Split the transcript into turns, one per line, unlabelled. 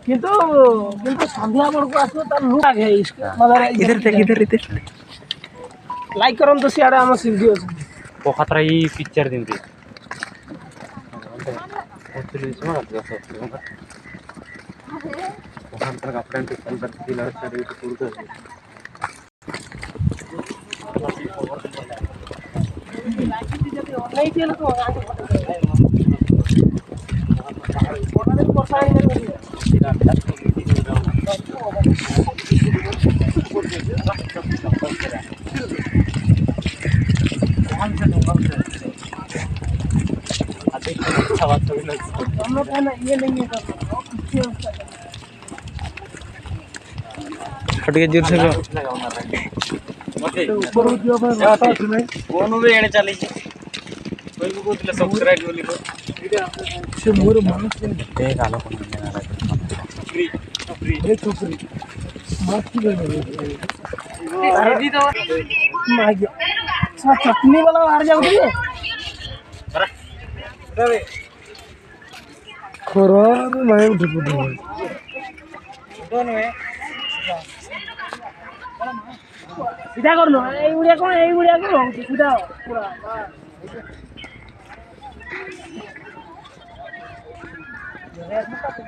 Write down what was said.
কিন্তু সন্ধ্যা বেଳକୁ ଆସିବ ତାର ଲୁକ୍ ଆଗେ इधर लाइक करम तो सियाड़े हम सिद्धि ଅଛି
पोखतरा ई पिक्चर दिंदी
नहीं चल तो ये नहीं है
हटके जोर से लो
ऊपर जो है रास्ता में
फोन भी एने चली कोई को कोतले सब्सक्राइब बोली को
से मोर मन
ते गालो कोन फ्री फ्री
ए छोकरी मस्त लगे रेडी तो माय गॉड चटनी वाला बाहर जाओ दिए अरे खरा मैं उठ पड़े
दोनों है
सीधा कर लो ए गुड़िया कौन सीधा पूरा बस